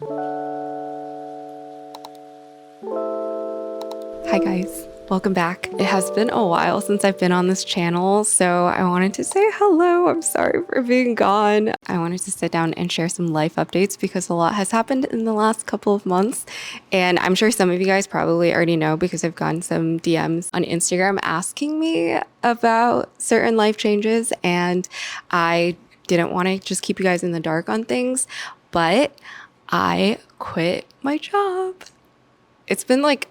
Hi guys, welcome back. It has been a while since I've been on this channel, so I wanted to say hello. I'm sorry for being gone. I wanted to sit down and share some life updates because a lot has happened in the last couple of months. And I'm sure some of you guys probably already know because I've gotten some DMs on Instagram asking me about certain life changes, and I didn't want to just keep you guys in the dark on things, but I quit my job. It's been like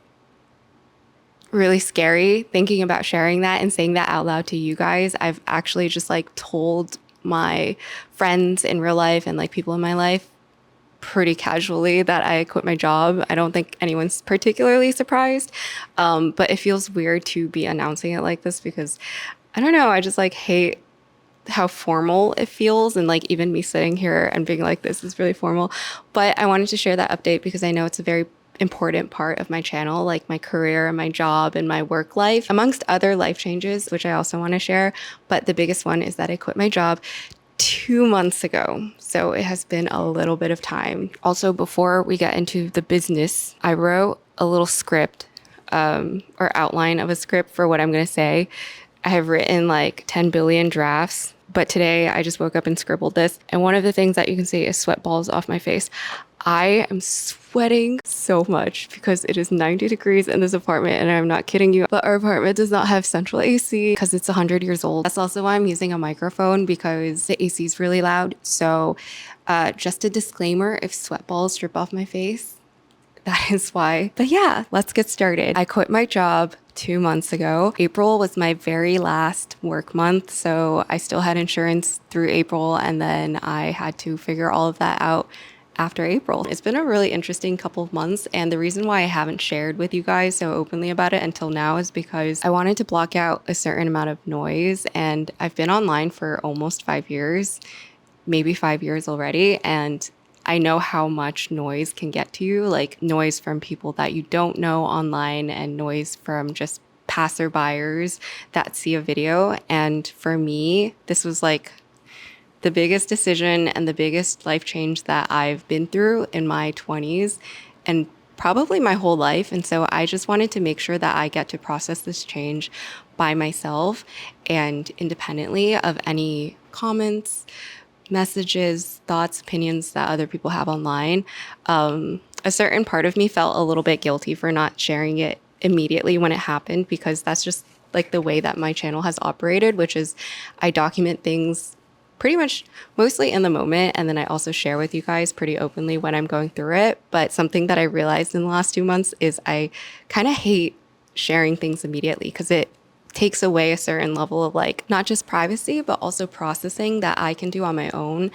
really scary thinking about sharing that and saying that out loud to you guys. I've actually just like told my friends in real life and like people in my life pretty casually that I quit my job. I don't think anyone's particularly surprised, but it feels weird to be announcing it like this because I don't know. I just like hate how formal it feels, and like even me sitting here and being like this is really formal. But I wanted to share that update because I know it's a very important part of my channel, like my career and my job and my work life, amongst other life changes, which I also want to share. But the biggest one is that I quit my job 2 months ago. So it has been a little bit of time. Also, before we get into the business, I wrote a little script or outline of a script for what I'm going to say. I have written like 10 billion drafts, but today I just woke up and scribbled this. And one of the things that you can see is sweat balls off my face. I am sweating so much because it is 90 degrees in this apartment, and I'm not kidding you, but our apartment does not have central AC because it's 100 years old. That's also why I'm using a microphone, because the AC is really loud. So just a disclaimer, if sweat balls drip off my face, that is why. But yeah, let's get started. I quit my job 2 months ago. April was my very last work month, so I still had insurance through April, and then I had to figure all of that out after April. It's been a really interesting couple of months, and the reason why I haven't shared with you guys so openly about it until now is because I wanted to block out a certain amount of noise, and I've been online for almost 5 years, maybe 5 years already, and I know how much noise can get to you, like noise from people that you don't know online and noise from just passerbyers that see a video. And for me, this was like the biggest decision and the biggest life change that I've been through in my 20s and probably my whole life. And so I just wanted to make sure that I get to process this change by myself and independently of any comments, messages, thoughts, opinions that other people have online. A certain part of me felt a little bit guilty for not sharing it immediately when it happened, because that's just like the way that my channel has operated, which is I document things pretty much mostly in the moment, and then I also share with you guys pretty openly when I'm going through it. But something that I realized in the last 2 months is I kind of hate sharing things immediately because it takes away a certain level of like not just privacy but also processing that I can do on my own.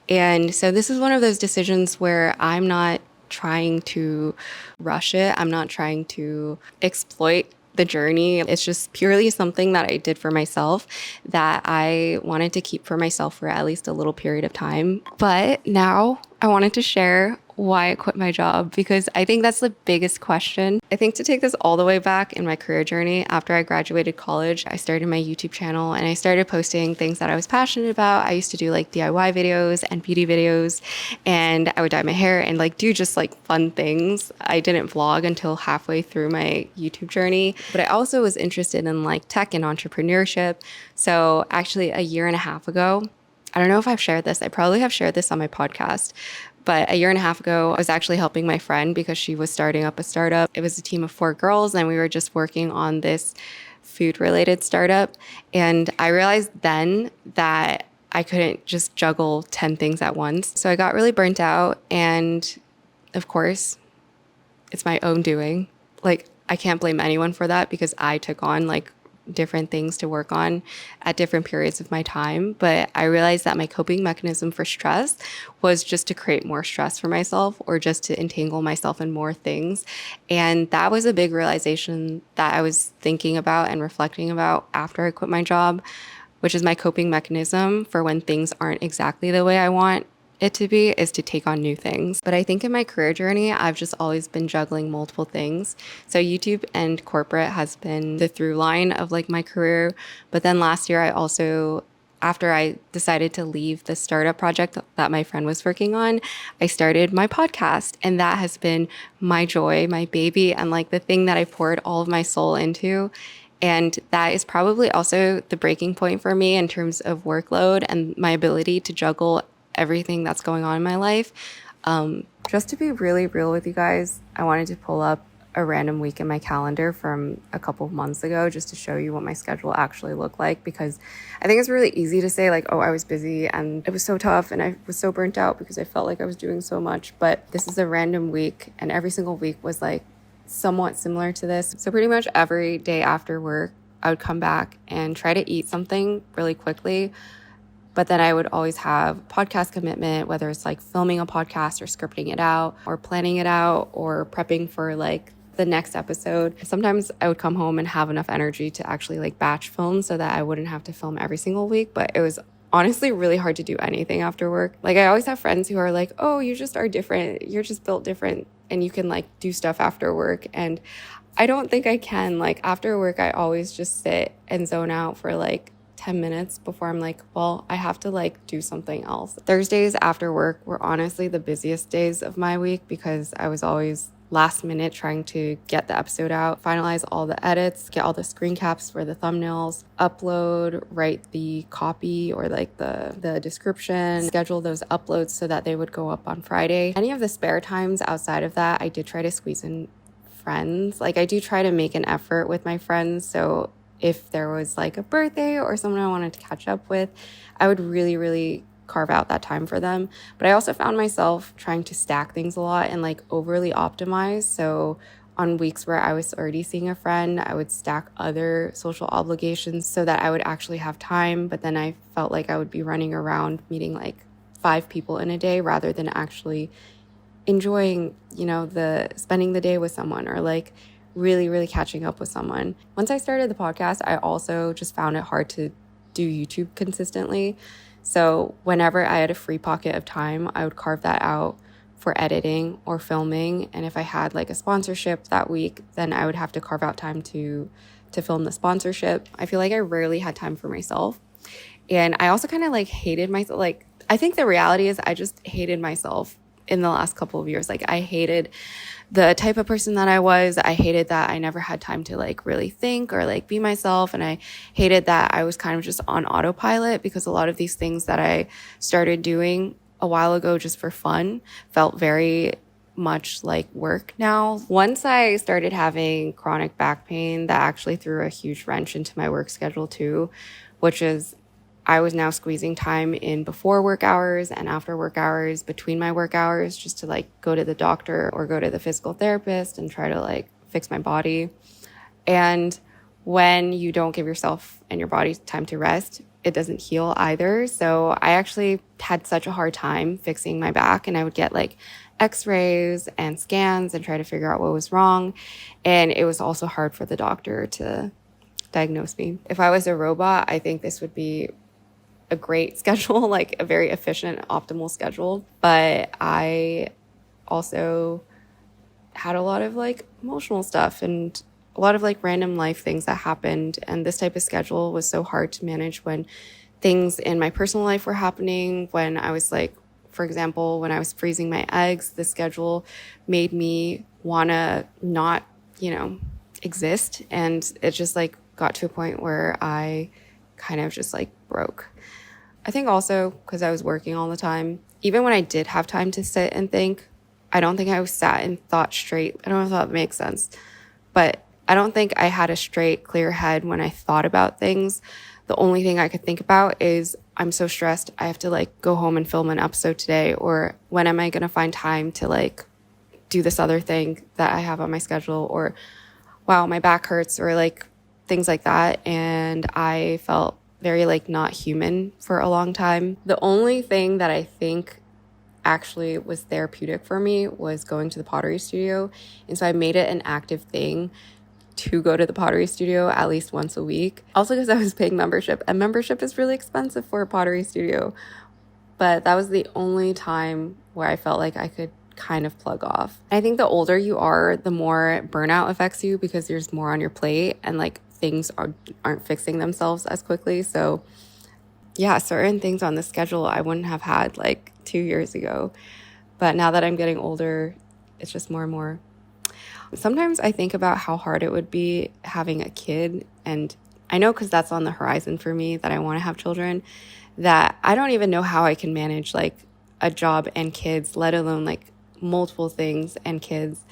And so this is one of those decisions where I'm not trying to rush it. I'm not trying to exploit the journey. It's just purely something that I did for myself that I wanted to keep for myself for at least a little period of time. But now I wanted to share why I quit my job, because I think that's the biggest question. I think to take this all the way back in my career journey, after I graduated college, I started my YouTube channel and I started posting things that I was passionate about. I used to do like DIY videos and beauty videos, and I would dye my hair and like do just like fun things. I didn't vlog until halfway through my YouTube journey, but I also was interested in like tech and entrepreneurship. So actually a year and a half ago, I don't know if I've shared this. I probably have shared this on my podcast. But a year and a half ago, I was actually helping my friend because she was starting up a startup. It was a team of 4 girls, and we were just working on this food-related startup. And I realized then that I couldn't just juggle 10 things at once. So I got really burnt out. And of course, it's my own doing. Like, I can't blame anyone for that because I took on like different things to work on at different periods of my time. But I realized that my coping mechanism for stress was just to create more stress for myself or just to entangle myself in more things. And that was a big realization that I was thinking about and reflecting about after I quit my job, which is my coping mechanism for when things aren't exactly the way I want it to be is to take on new things. But I think in my career journey, I've just always been juggling multiple things. So YouTube and corporate has been the through line of like my career. But then last year, I also after I decided to leave the startup project that my friend was working on, I started my podcast. And that has been my joy, my baby, and like the thing that I poured all of my soul into. And that is probably also the breaking point for me in terms of workload and my ability to juggle everything that's going on in my life. Just to be really real with you guys, I wanted to pull up a random week in my calendar from a couple of months ago just to show you what my schedule actually looked like, because I think it's really easy to say like, oh, I was busy and it was so tough and I was so burnt out because I felt like I was doing so much. But this is a random week, and every single week was like somewhat similar to this. So pretty much every day after work, I would come back and try to eat something really quickly. But then I would always have podcast commitment, whether it's like filming a podcast or scripting it out or planning it out or prepping for like the next episode. Sometimes I would come home and have enough energy to actually like batch film so that I wouldn't have to film every single week. But it was honestly really hard to do anything after work. Like I always have friends who are like, oh, you just are different. You're just built different and you can like do stuff after work. And I don't think I can. Like after work, I always just sit and zone out for like 10 minutes before I'm like, well, I have to like do something else. Thursdays after work were honestly the busiest days of my week because I was always last minute trying to get the episode out, finalize all the edits, get all the screen caps for the thumbnails, upload, write the copy or like the description, schedule those uploads so that they would go up on Friday. Any of the spare times outside of that, I did try to squeeze in friends. Like I do try to make an effort with my friends. So if there was like a birthday or someone I wanted to catch up with, I would really, really carve out that time for them. But I also found myself trying to stack things a lot and like overly optimize. So on weeks where I was already seeing a friend, I would stack other social obligations so that I would actually have time. But then I felt like I would be running around meeting like 5 people in a day rather than actually enjoying, the spending the day with someone or like really, really catching up with someone. Once I started the podcast, I also just found it hard to do YouTube consistently. So whenever I had a free pocket of time, I would carve that out for editing or filming. And if I had like a sponsorship that week, then I would have to carve out time to film the sponsorship. I feel like I rarely had time for myself. And I also kind of like hated myself. Like, I think the reality is I just hated myself in the last couple of years. Like I hated the type of person that I was. I hated that I never had time to like really think or like be myself. And I hated that I was kind of just on autopilot because a lot of these things that I started doing a while ago just for fun felt very much like work now. Once I started having chronic back pain, that actually threw a huge wrench into my work schedule too, which is I was now squeezing time in before work hours and after work hours, between my work hours, just to like go to the doctor or go to the physical therapist and try to like fix my body. And when you don't give yourself and your body time to rest, it doesn't heal either. So I actually had such a hard time fixing my back, and I would get like x-rays and scans and try to figure out what was wrong. And it was also hard for the doctor to diagnose me. If I was a robot, I think this would be a great schedule, like a very efficient, optimal schedule. But I also had a lot of like emotional stuff and a lot of like random life things that happened. And this type of schedule was so hard to manage when things in my personal life were happening. When I was like, for example, when I was freezing my eggs, the schedule made me want to not, exist. And it just like got to a point where I kind of just like broke. I think also because I was working all the time, even when I did have time to sit and think, I don't think I was sat and thought straight. I don't know if that makes sense, but I don't think I had a straight, clear head when I thought about things. The only thing I could think about is I'm so stressed. I have to like go home and film an episode today, or when am I going to find time to like do this other thing that I have on my schedule, or wow, my back hurts, or like things like that. And I felt very like not human for a long time. The only thing that I think actually was therapeutic for me was going to the pottery studio. And so I made it an active thing to go to the pottery studio at least once a week. Also because I was paying membership, and membership is really expensive for a pottery studio. But that was the only time where I felt like I could kind of plug off. I think the older you are, the more burnout affects you because there's more on your plate and like things aren't fixing themselves as quickly. So yeah, certain things on the schedule I wouldn't have had like 2 years ago. But now that I'm getting older, it's just more and more. Sometimes I think about how hard it would be having a kid. And I know because that's on the horizon for me that I want to have children, that I don't even know how I can manage like a job and kids, let alone like multiple things and kids.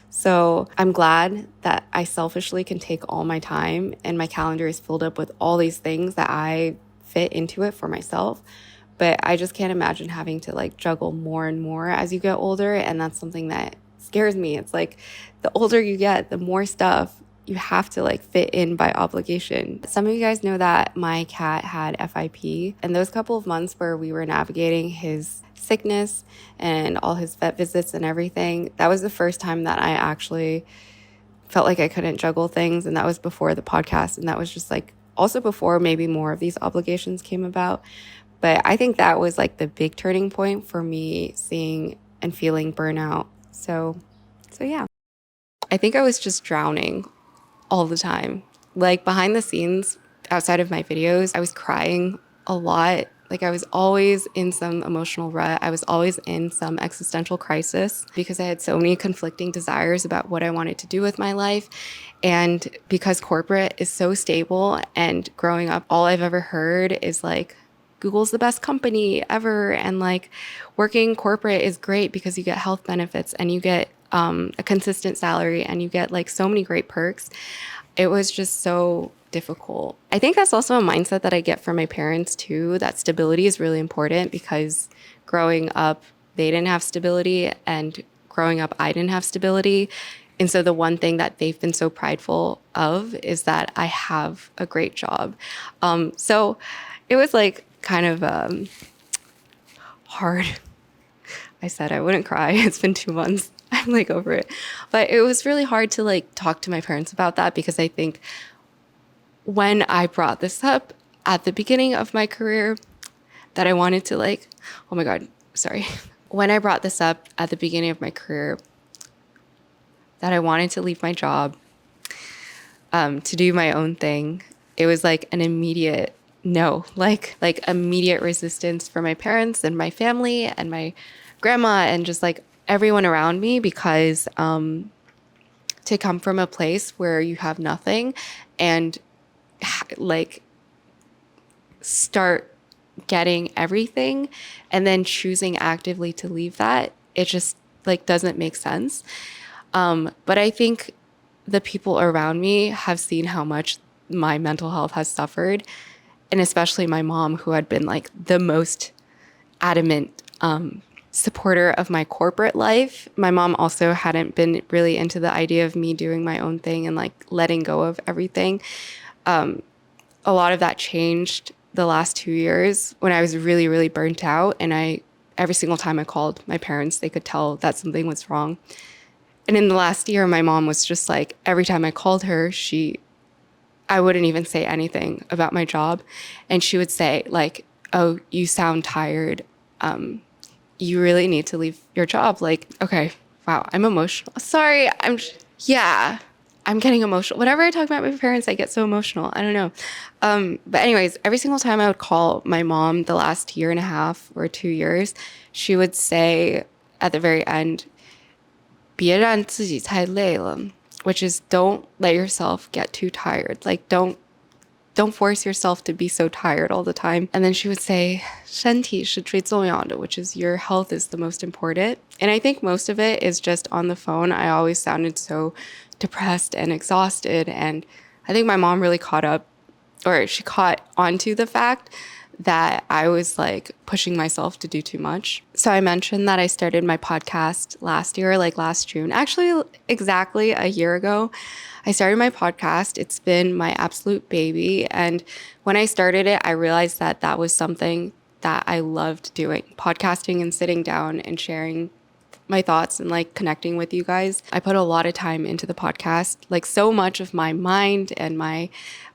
So I'm glad that I selfishly can take all my time and my calendar is filled up with all these things that I fit into it for myself. But I just can't imagine having to like juggle more and more as you get older. And that's something that scares me. It's like the older you get, the more stuff you have to like fit in by obligation. Some of you guys know that my cat had FIP, and those couple of months where we were navigating his sickness and all his vet visits and everything, that was the first time that I actually felt like I couldn't juggle things. And that was before the podcast. And that was just like also before maybe more of these obligations came about. But I think that was like the big turning point for me seeing and feeling burnout. So yeah, I think I was just drowning all the time. Like behind the scenes, outside of my videos, I was crying a lot. Like I was always in some emotional rut. I was always in some existential crisis because I had so many conflicting desires about what I wanted to do with my life. And because corporate is so stable and growing up, all I've ever heard is like, Google's the best company ever. And like working corporate is great because you get health benefits and you get a consistent salary and you get like so many great perks. It was just so difficult. I think that's also a mindset that I get from my parents too, that stability is really important because growing up, they didn't have stability and growing up, I didn't have stability. And so the one thing that they've been so prideful of is that I have a great job. So it was like kind of hard. I said I wouldn't cry. It's been 2 months. I'm like over it. But it was really hard to like talk to my parents about that because I think when I brought this up at the beginning of my career that I wanted to like, oh my God, sorry. When I brought this up at the beginning of my career that I wanted to leave my job to do my own thing, it was like an immediate no, like immediate resistance for my parents and my family and my grandma and just like everyone around me because to come from a place where you have nothing and like start getting everything and then choosing actively to leave that, it just like doesn't make sense. But I think the people around me have seen how much my mental health has suffered, and especially my mom, who had been like the most adamant supporter of my corporate life. My mom also hadn't been really into the idea of me doing my own thing and like letting go of everything. A lot of that changed the last 2 years when I was really, really burnt out. And every single time I called my parents, they could tell that something was wrong. And in the last year, my mom was just like, every time I called her, I wouldn't even say anything about my job. And she would say like, oh, you sound tired. You really need to leave your job. Like, okay, wow, I'm emotional. Sorry, yeah, I'm getting emotional. Whenever I talk about my parents, I get so emotional. I don't know. But anyways, every single time I would call my mom the last year and a half or 2 years, she would say at the very end, 别让自己太累了, which is don't let yourself get too tired. Like don't force yourself to be so tired all the time. And then she would say, 身体是最重要的, which is your health is the most important. And I think most of it is just on the phone. I always sounded so depressed and exhausted. And I think my mom really she caught onto the fact that I was like pushing myself to do too much. So I mentioned that I started my podcast last year, like last June, actually exactly a year ago. I started my podcast. It's been my absolute baby. And when I started it, I realized that that was something that I loved doing, podcasting and sitting down and sharing my thoughts and like connecting with you guys. I put a lot of time into the podcast. Like so much of my mind and my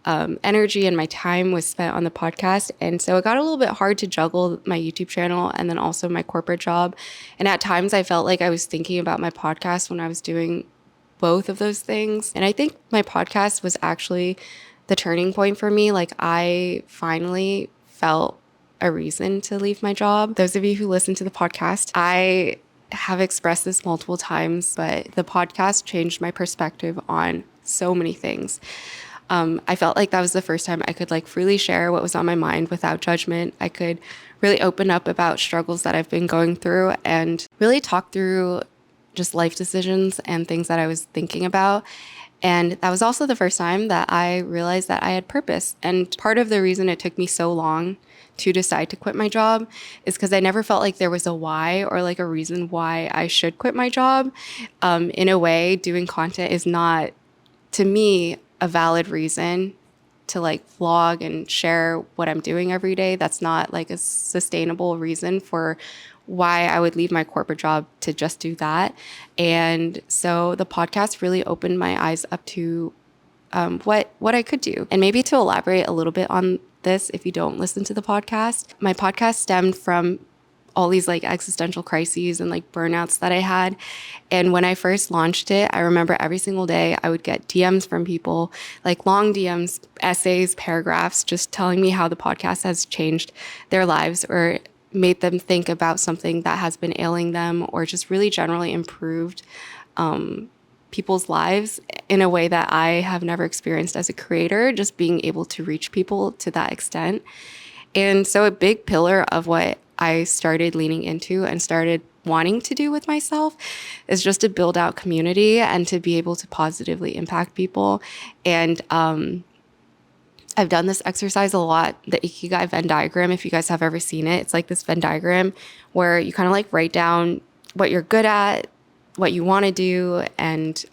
energy and my time was spent on the podcast. And so it got a little bit hard to juggle my YouTube channel and then also my corporate job. And at times I felt like I was thinking about my podcast when I was doing both of those things. And I think my podcast was actually the turning point for me. Like I finally felt a reason to leave my job. Those of you who listen to the podcast, I have expressed this multiple times, but the podcast changed my perspective on so many things. I felt like that was the first time I could like freely share what was on my mind without judgment. I could really open up about struggles that I've been going through and really talk through just life decisions and things that I was thinking about. And that was also the first time that I realized that I had purpose. And part of the reason it took me so long to decide to quit my job is because I never felt like there was a why or like a reason why I should quit my job. In a way, doing content is not, to me, a valid reason to like vlog and share what I'm doing every day. That's not like a sustainable reason for why I would leave my corporate job to just do that. And so the podcast really opened my eyes up to what I could do. And maybe to elaborate a little bit on this, if you don't listen to the podcast, my podcast stemmed from all these like existential crises and like burnouts that I had. And when I first launched it, I remember every single day I would get DMs from people, like long DMs, essays, paragraphs, just telling me how the podcast has changed their lives or made them think about something that has been ailing them or just really generally improved people's lives in a way that I have never experienced as a creator, just being able to reach people to that extent. And so a big pillar of what I started leaning into and started wanting to do with myself is just to build out community and to be able to positively impact people. And I've done this exercise a lot, the ikigai Venn diagram, if you guys have ever seen it. It's like this Venn diagram where you kind of like write down what you're good at, what you want to do, and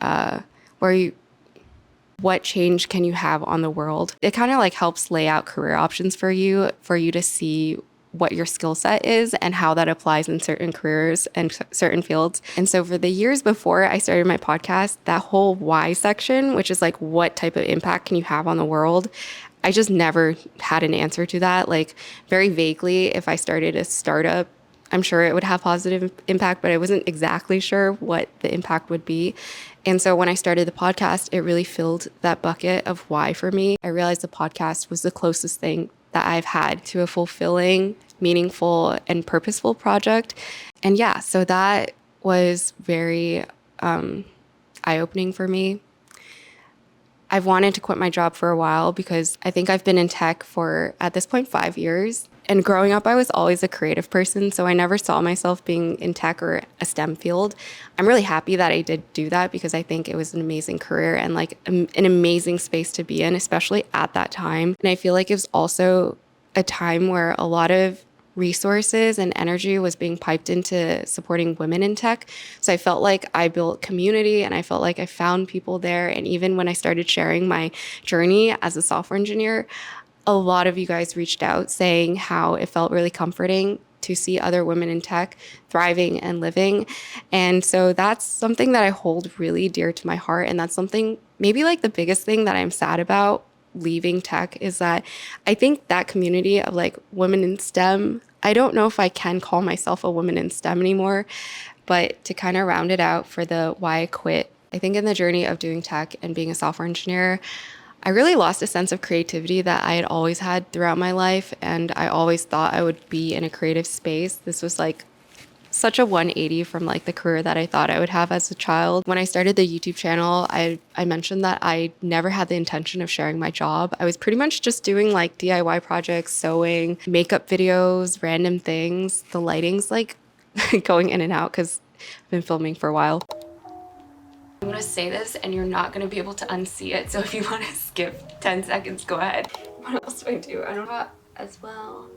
what change can you have on the world. It kind of like helps lay out career options for you to see what your skill set is and how that applies in certain careers and certain fields. And so for the years before I started my podcast, that whole why section, which is like what type of impact can you have on the world, I just never had an answer to that. Like very vaguely, if I started a startup, I'm sure it would have positive impact, but I wasn't exactly sure what the impact would be. And so when I started the podcast, it really filled that bucket of why for me. I realized the podcast was the closest thing that I've had to a fulfilling, meaningful, and purposeful project. And yeah, so that was very eye-opening for me. I've wanted to quit my job for a while because I think I've been in tech for, at this point, 5 years. And growing up, I was always a creative person, so I never saw myself being in tech or a STEM field. I'm really happy that I did do that because I think it was an amazing career and like an amazing space to be in, especially at that time. And I feel like it was also a time where a lot of resources and energy was being piped into supporting women in tech. So I felt like I built community and I felt like I found people there. And even when I started sharing my journey as a software engineer, a lot of you guys reached out saying how it felt really comforting to see other women in tech thriving and living. And so that's something that I hold really dear to my heart. And that's something, maybe like the biggest thing that I'm sad about leaving tech is that I think that community of like women in STEM, I don't know if I can call myself a woman in STEM anymore, but to kind of round it out for the why I quit, I think in the journey of doing tech and being a software engineer, I really lost a sense of creativity that I had always had throughout my life. And I always thought I would be in a creative space. This was like such a 180 from like the career that I thought I would have as a child. When I started the YouTube channel, I mentioned that I never had the intention of sharing my job. I was pretty much just doing like DIY projects, sewing, makeup videos, random things. The lighting's like going in and out because I've been filming for a while. I'm gonna say this and you're not gonna be able to unsee it. So if you wanna skip 10 seconds, go ahead. What else do I do? I don't know as well.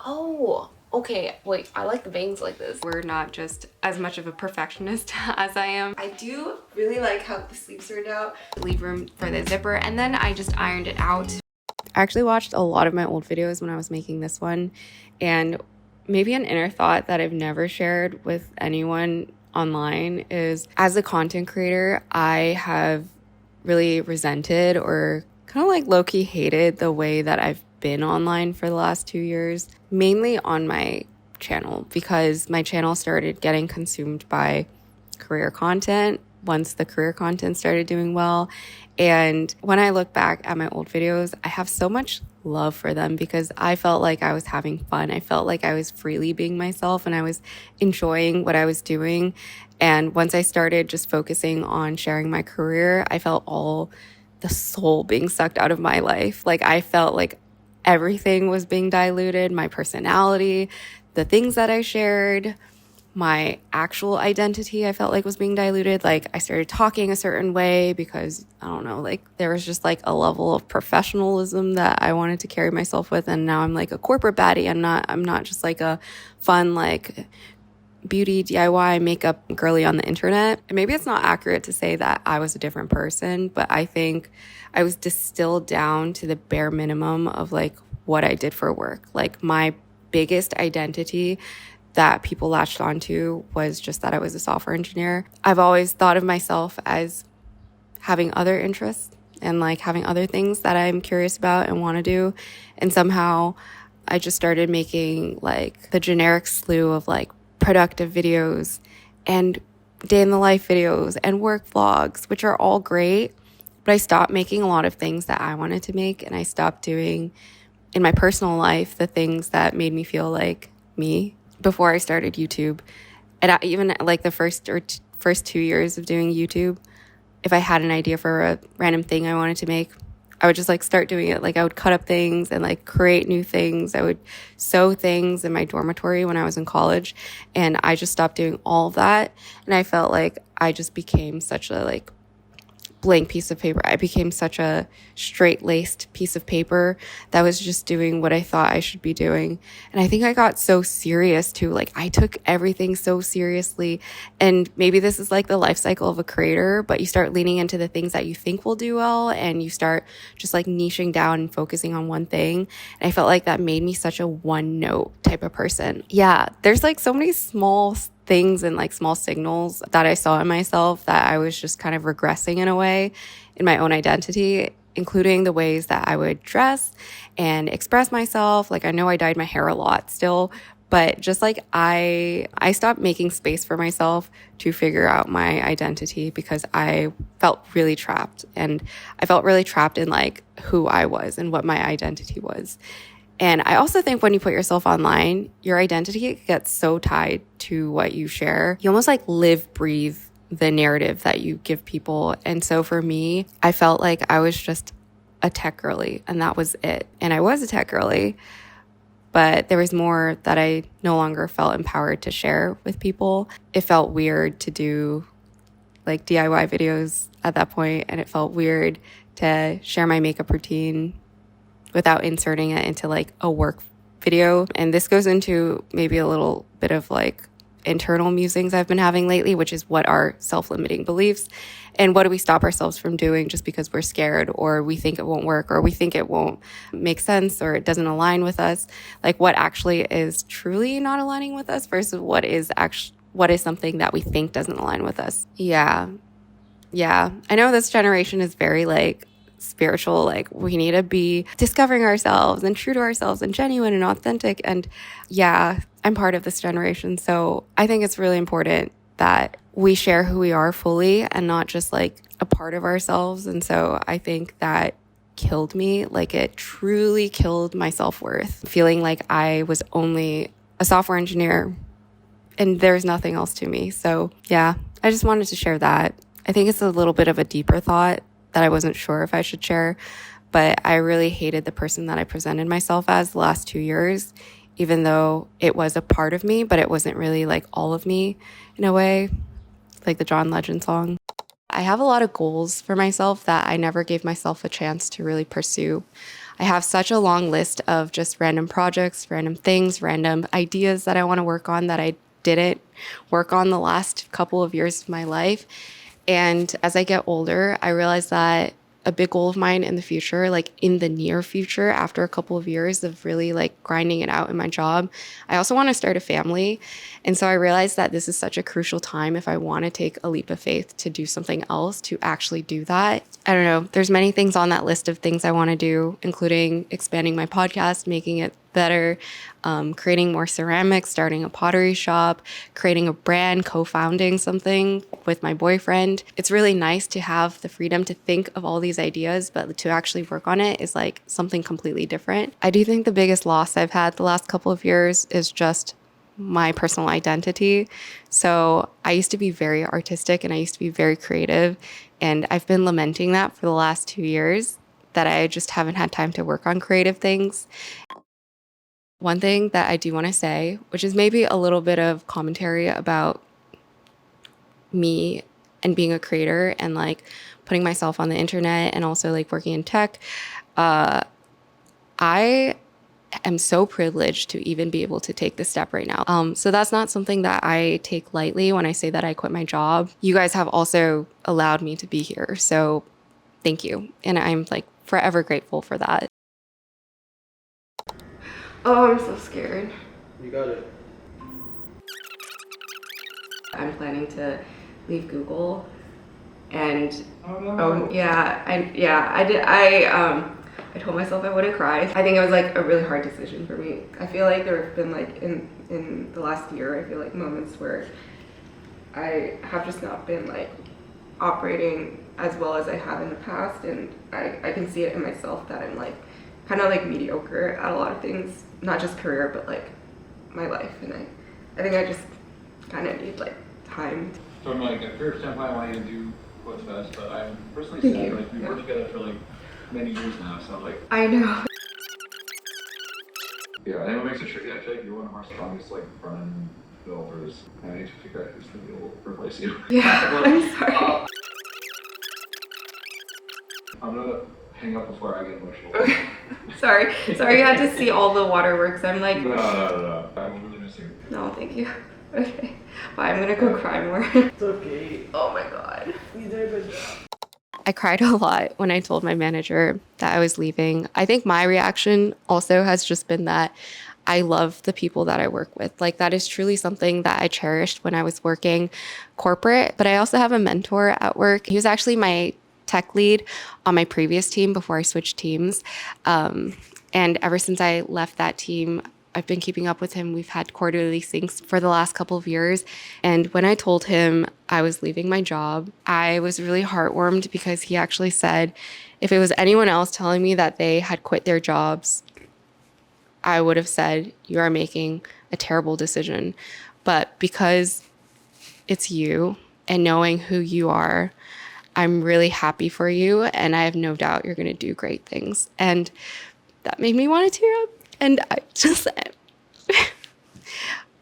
Oh, okay. Wait, I like the bangs like this. We're not just as much of a perfectionist as I am. I do really like how the sleeves turned out. Leave room for the zipper and then I just ironed it out. I actually watched a lot of my old videos when I was making this one, and maybe an inner thought that I've never shared with anyone online is, as a content creator, I have really resented or kind of like low-key hated the way that I've been online for the last 2 years, mainly on my channel, because my channel started getting consumed by career content once the career content started doing well. And when I look back at my old videos, I have so much love for them because I felt like I was having fun. I felt like I was freely being myself and I was enjoying what I was doing. And once I started just focusing on sharing my career, I felt all the soul being sucked out of my life. Like I felt like everything was being diluted, my personality, the things that I shared, my actual identity I felt like was being diluted. Like I started talking a certain way because I don't know, like there was just like a level of professionalism that I wanted to carry myself with, and now I'm like a corporate baddie. I'm not just like a fun like beauty DIY makeup girly on the internet. And maybe it's not accurate to say that I was a different person, but I think I was distilled down to the bare minimum of like what I did for work. Like my biggest identity that people latched onto was just that I was a software engineer. I've always thought of myself as having other interests and like having other things that I'm curious about and want to do. And somehow I just started making like the generic slew of like productive videos and day in the life videos and work vlogs, which are all great. But I stopped making a lot of things that I wanted to make, and I stopped doing in my personal life the things that made me feel like me. Before I started YouTube, and even like the first 2 years of doing YouTube, if I had an idea for a random thing I wanted to make, I would just like start doing it. Like I would cut up things and like create new things. I would sew things in my dormitory when I was in college, and I just stopped doing all of that. And I felt like I just became such a like blank piece of paper. I became such a straight-laced piece of paper that was just doing what I thought I should be doing. And I think I got so serious too. Like I took everything so seriously. And maybe this is like the life cycle of a creator, but you start leaning into the things that you think will do well, and you start just like niching down and focusing on one thing. And I felt like that made me such a one-note type of person. Yeah, there's like so many small things and like small signals that I saw in myself that I was just kind of regressing in a way in my own identity, including the ways that I would dress and express myself. Like I know I dyed my hair a lot still, but just like I stopped making space for myself to figure out my identity because I felt really trapped, and I felt really trapped in like who I was and what my identity was. And I also think when you put yourself online, your identity gets so tied to what you share. You almost like live, breathe the narrative that you give people. And so for me, I felt like I was just a tech girly, and that was it. And I was a tech girly, but there was more that I no longer felt empowered to share with people. It felt weird to do like DIY videos at that point, and it felt weird to share my makeup routine without inserting it into like a work video. And this goes into maybe a little bit of like internal musings I've been having lately, which is what are self-limiting beliefs and what do we stop ourselves from doing just because we're scared or we think it won't work or we think it won't make sense or it doesn't align with us. Like what actually is truly not aligning with us versus what is something that we think doesn't align with us. Yeah. I know this generation is very like spiritual, like we need to be discovering ourselves and true to ourselves and genuine and authentic. And yeah, I'm part of this generation. So I think it's really important that we share who we are fully and not just like a part of ourselves. And so I think that killed me. Like it truly killed my self-worth, feeling like I was only a software engineer and there's nothing else to me. So yeah, I just wanted to share that. I think it's a little bit of a deeper thought that I wasn't sure if I should share, but I really hated the person that I presented myself as the last 2 years, even though it was a part of me, but it wasn't really like all of me in a way, like the John Legend song. I have a lot of goals for myself that I never gave myself a chance to really pursue. I have such a long list of just random projects, random things, random ideas that I want to work on that I didn't work on the last couple of years of my life. And as I get older, I realize that a big goal of mine in the future, like in the near future, after a couple of years of really like grinding it out in my job, I also want to start a family. And so I realized that this is such a crucial time if I want to take a leap of faith to do something else, to actually do that. I don't know. There's many things on that list of things I want to do, including expanding my podcast, making it better, creating more ceramics, starting a pottery shop, creating a brand, co-founding something with my boyfriend. It's really nice to have the freedom to think of all these ideas, but to actually work on it is like something completely different. I do think the biggest loss I've had the last couple of years is just my personal identity. So I used to be very artistic and I used to be very creative. And I've been lamenting that for the last 2 years, that I just haven't had time to work on creative things. One thing that I do want to say, which is maybe a little bit of commentary about me and being a creator and like putting myself on the internet and also like working in tech, I am so privileged to even be able to take this step right now. So that's not something that I take lightly when I say that I quit my job. You guys have also allowed me to be here. So thank you. And I'm like forever grateful for that. Oh, I'm so scared. You got it. I'm planning to leave Google and I told myself I wouldn't cry. I think it was like a really hard decision for me. I feel like there have been like in the last year, I feel like moments where I have just not been like operating as well as I have in the past, and I can see it in myself that I'm like kind of like mediocre at a lot of things, not just career but like my life, and I think I just kind of need like time. From like a career standpoint, I want you to do what's best, but I'm personally Thank sad. you. Like we worked together for like many years now, so like I know. yeah, I think what makes it tricky. I feel like you're one of our strongest like front-end developers. I need to figure out who's gonna be able to replace you. Yeah, I'm sorry. I'm gonna hang up before I get emotional. Okay. Sorry you had to see all the waterworks. I'm like, No. I'm really missing. no, thank you. Okay. Bye, I'm gonna go cry more. It's okay. Oh my God. You did a good job. I cried a lot when I told my manager that I was leaving. I think my reaction also has just been that I love the people that I work with. Like that is truly something that I cherished when I was working corporate. But I also have a mentor at work. He was actually my tech lead on my previous team before I switched teams. And ever since I left that team, I've been keeping up with him. We've had quarterly syncs for the last couple of years. And when I told him I was leaving my job, I was really heartwarmed because he actually said, if it was anyone else telling me that they had quit their jobs, I would have said, you are making a terrible decision. But because it's you and knowing who you are, I'm really happy for you. And I have no doubt you're going to do great things. And that made me want to tear up. And I just,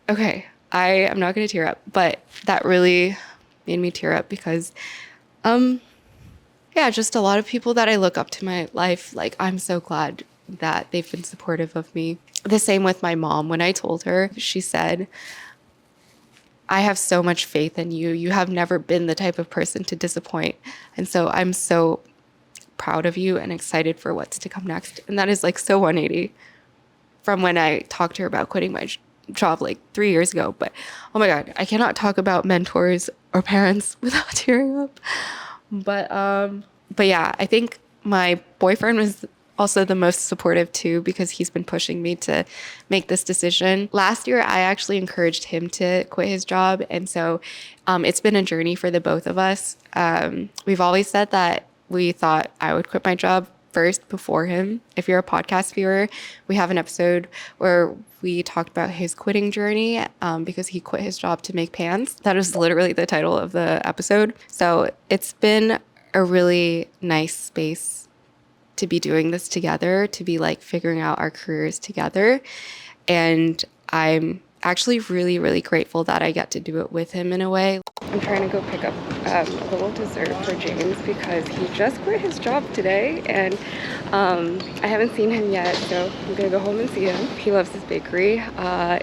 okay, I am not going to tear up, but that really made me tear up because, just a lot of people that I look up to in my life, like I'm so glad that they've been supportive of me. The same with my mom. When I told her, she said, I have so much faith in you. You have never been the type of person to disappoint. And so I'm so proud of you and excited for what's to come next. And that is like so 180 from when I talked to her about quitting my job like 3 years ago. But oh my God, I cannot talk about mentors or parents without tearing up. But yeah, I think my boyfriend was also the most supportive too, because he's been pushing me to make this decision. Last year, I actually encouraged him to quit his job. And so it's been a journey for the both of us. We've always said that we thought I would quit my job first before him. If you're a podcast viewer, we have an episode where we talked about his quitting journey because he quit his job to make pants. That is literally the title of the episode. So it's been a really nice space to be doing this together, to be like figuring out our careers together. And I'm actually really, really grateful that I get to do it with him in a way. I'm trying to go pick up a little dessert for James because he just quit his job today and I haven't seen him yet, so I'm gonna go home and see him. He loves his bakery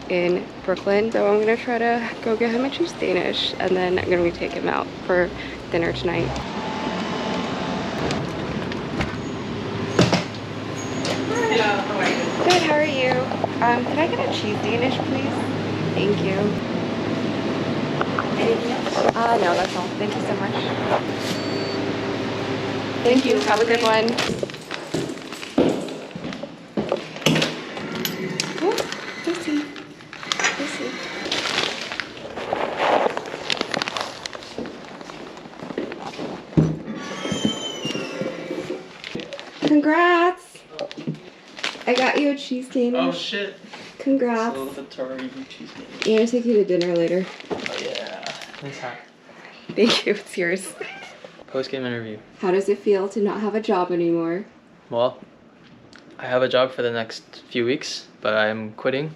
in Brooklyn, so I'm gonna try to go get him a cheese Danish and then I'm gonna take him out for dinner tonight. Good, how are you? Can I get a cheese Danish, please? Thank you. Anything else? No, that's all. Thank you so much. Thank you. Have a good one. Congrats! I got you a cheese Danish. Oh shit. Congrats. So the Tori cheese cake. I'm gonna take you to dinner later. Oh yeah. Nice hat. Thank you, it's yours. Post-game interview. How does it feel to not have a job anymore? Well, I have a job for the next few weeks, but I'm quitting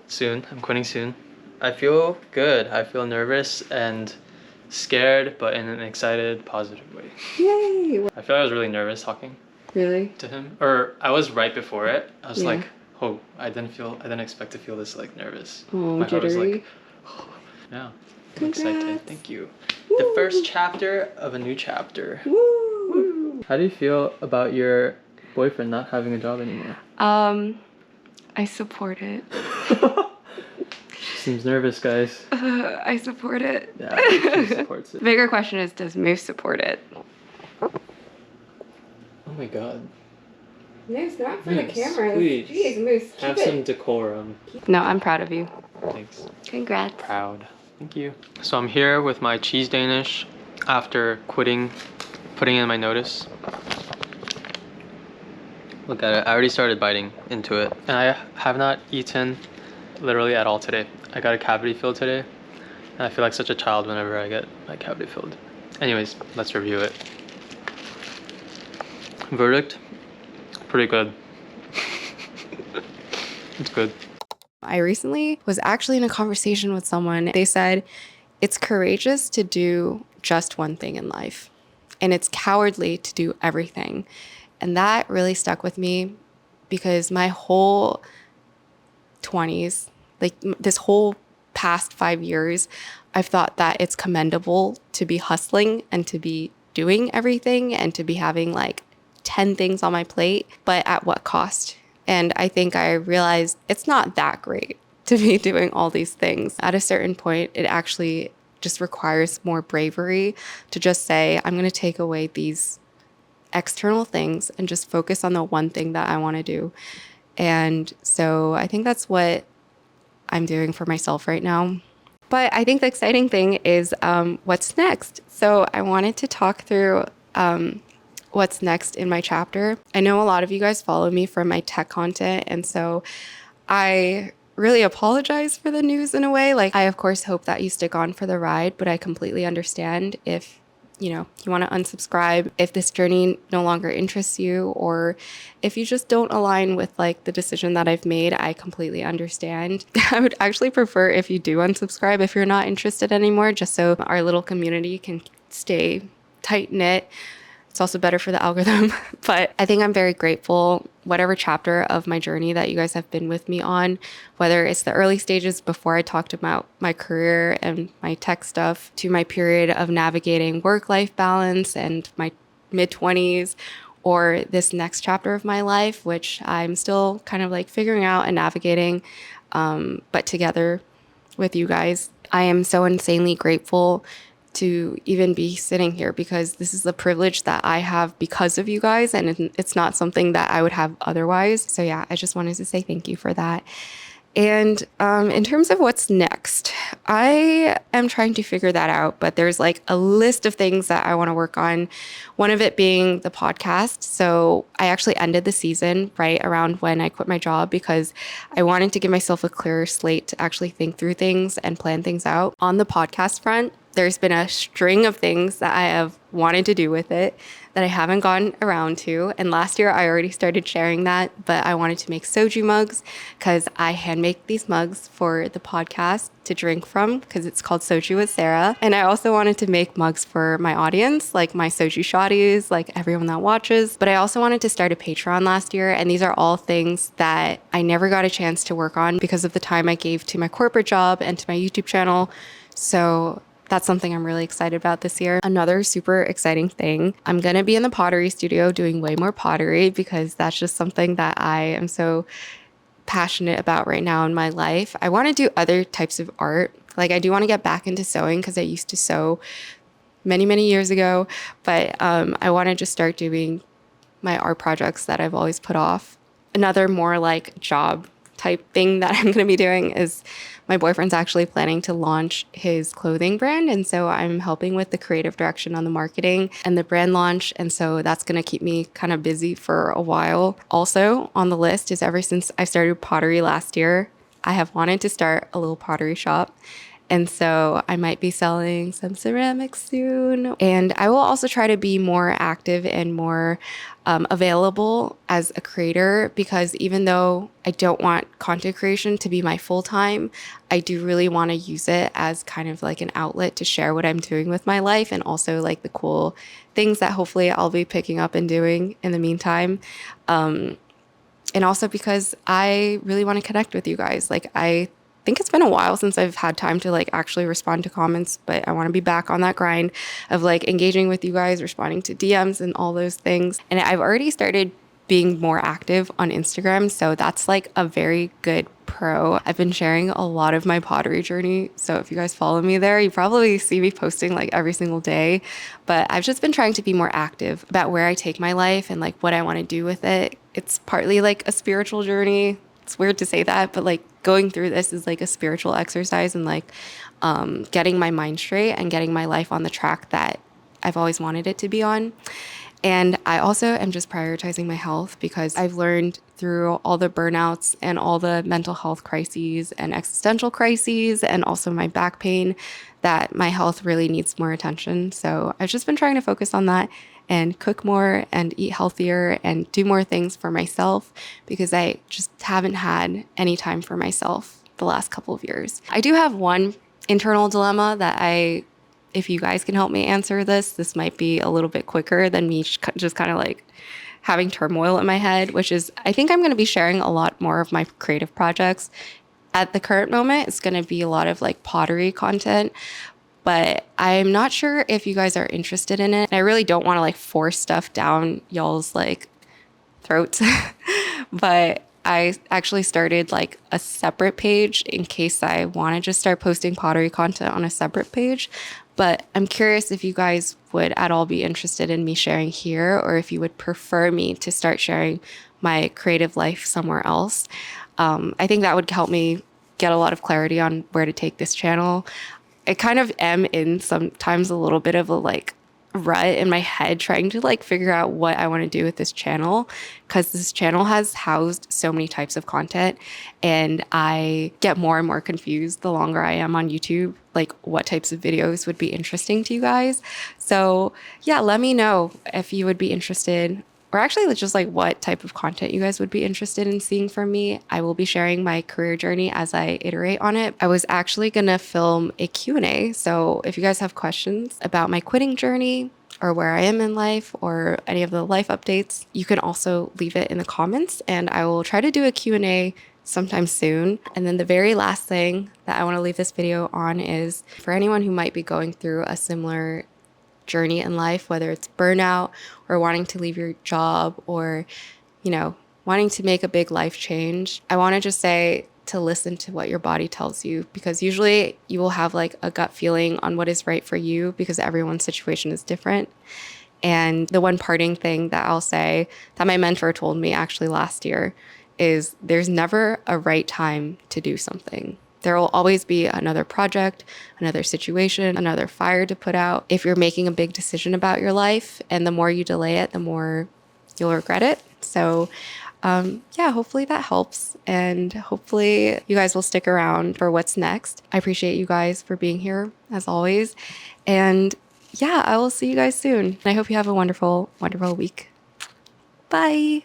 soon. I'm quitting soon. I feel good. I feel nervous and scared, but in an excited, positive way. Yay! I feel I was really nervous talking Really? to him, or I was right before it. I was Yeah. like, oh, I didn't expect to feel this like nervous. Oh, My heart was jittery. like, oh, yeah. I'm Congrats. excited. Thank you. Woo. The first chapter of a new chapter. Woo! How do you feel about your boyfriend not having a job anymore? I support it. She seems nervous, guys. I support it. Yeah, she supports it. Bigger question is, does Moose support it? Oh my god. Moose, not for Moose, the camera. please. Jeez, Moose, Have keep some it. decorum. No, I'm proud of you. Thanks. Congrats. Proud. Thank you. So I'm here with my cheese Danish after quitting, putting in my notice. Look at it. I already started biting into it. And I have not eaten literally at all today. I got a cavity filled today. And I feel like such a child whenever I get my cavity filled. Anyways, let's review it. Verdict? Pretty good. It's good. I recently was actually in a conversation with someone. They said it's courageous to do just one thing in life, and it's cowardly to do everything. And that really stuck with me because my whole 20s, like this whole past 5 years, I've thought that it's commendable to be hustling and to be doing everything and to be having like 10 things on my plate, but at what cost? And I think I realized it's not that great to be doing all these things. At a certain point, it actually just requires more bravery to just say, I'm going to take away these external things and just focus on the one thing that I want to do. And so I think that's what I'm doing for myself right now. But I think the exciting thing is what's next. So I wanted to talk through what's next in my chapter. I know a lot of you guys follow me for my tech content, and so I really apologize for the news in a way. Like, I of course hope that you stick on for the ride, but I completely understand if you want to unsubscribe, if this journey no longer interests you, or if you just don't align with like the decision that I've made. I completely understand. I would actually prefer if you do unsubscribe if you're not interested anymore, just so our little community can stay tight knit. It's also better for the algorithm. But I think I'm very grateful, whatever chapter of my journey that you guys have been with me on, whether it's the early stages before I talked about my career and my tech stuff, to my period of navigating work-life balance and my mid-20s, or this next chapter of my life, which I'm still kind of like figuring out and navigating, but together with you guys. I am so insanely grateful to even be sitting here because this is the privilege that I have because of you guys, and it's not something that I would have otherwise. So yeah, I just wanted to say thank you for that. And in terms of what's next, I am trying to figure that out, but there's like a list of things that I want to work on. One of it being the podcast. So I actually ended the season right around when I quit my job because I wanted to give myself a clearer slate to actually think through things and plan things out. On the podcast front, there's been a string of things that I have wanted to do with it that I haven't gotten around to. And last year I already started sharing that, but I wanted to make soju mugs because I hand make these mugs for the podcast to drink from because it's called Soju with Sarah. And I also wanted to make mugs for my audience, like my soju shotties, like everyone that watches. But I also wanted to start a Patreon last year. And these are all things that I never got a chance to work on because of the time I gave to my corporate job and to my YouTube channel. So that's something I'm really excited about this year. Another super exciting thing, I'm going to be in the pottery studio doing way more pottery because that's just something that I am so passionate about right now in my life. I want to do other types of art. Like I do want to get back into sewing because I used to sew many, many years ago, but I want to just start doing my art projects that I've always put off. Another more like job type thing that I'm going to be doing is my boyfriend's actually planning to launch his clothing brand. And so I'm helping with the creative direction on the marketing and the brand launch. And so that's going to keep me kind of busy for a while. Also on the list is ever since I started pottery last year, I have wanted to start a little pottery shop. And so I might be selling some ceramics soon. And I will also try to be more active and more available as a creator, because even though I don't want content creation to be my full time, I do really want to use it as kind of like an outlet to share what I'm doing with my life, and also like the cool things that hopefully I'll be picking up and doing in the meantime. And also because I really want to connect with you guys. Like, I think it's been a while since I've had time to like actually respond to comments, but I want to be back on that grind of like engaging with you guys, responding to DMs and all those things. And I've already started being more active on Instagram. So that's like a very good pro. I've been sharing a lot of my pottery journey. So if you guys follow me there, you probably see me posting like every single day. But I've just been trying to be more active about where I take my life and like what I want to do with it. It's partly like a spiritual journey. It's weird to say that, but like going through this is like a spiritual exercise, and like getting my mind straight and getting my life on the track that I've always wanted it to be on. And I also am just prioritizing my health, because I've learned through all the burnouts and all the mental health crises and existential crises, and also my back pain, that my health really needs more attention. So I've just been trying to focus on that and cook more and eat healthier and do more things for myself, because I just haven't had any time for myself the last couple of years. I do have one internal dilemma that if you guys can help me answer this might be a little bit quicker than me just kind of like having turmoil in my head, which is I think I'm going to be sharing a lot more of my creative projects. At the current moment, it's going to be a lot of like pottery content, but I'm not sure if you guys are interested in it. I really don't want to like force stuff down y'all's like throats, but I actually started like a separate page in case I want to just start posting pottery content on a separate page. But I'm curious if you guys would at all be interested in me sharing here, or if you would prefer me to start sharing my creative life somewhere else. I think that would help me get a lot of clarity on where to take this channel. I kind of am in sometimes a little bit of a like rut in my head trying to like figure out what I want to do with this channel, because this channel has housed so many types of content, and I get more and more confused the longer I am on YouTube, like what types of videos would be interesting to you guys. So yeah, let me know if you would be interested, or actually just like what type of content you guys would be interested in seeing from me. I will be sharing my career journey as I iterate on it. I was actually gonna film a Q&A. So if you guys have questions about my quitting journey, or where I am in life, or any of the life updates, you can also leave it in the comments, and I will try to do a Q&A sometime soon. And then the very last thing that I want to leave this video on is for anyone who might be going through a similar journey in life, whether it's burnout or wanting to leave your job, or, wanting to make a big life change. I want to just say to listen to what your body tells you, because usually you will have like a gut feeling on what is right for you, because everyone's situation is different. And the one parting thing that I'll say that my mentor told me actually last year is there's never a right time to do something. There will always be another project, another situation, another fire to put out if you're making a big decision about your life. And the more you delay it, the more you'll regret it. So yeah, hopefully that helps. And hopefully you guys will stick around for what's next. I appreciate you guys for being here as always. And yeah, I will see you guys soon. I hope you have a wonderful, wonderful week. Bye.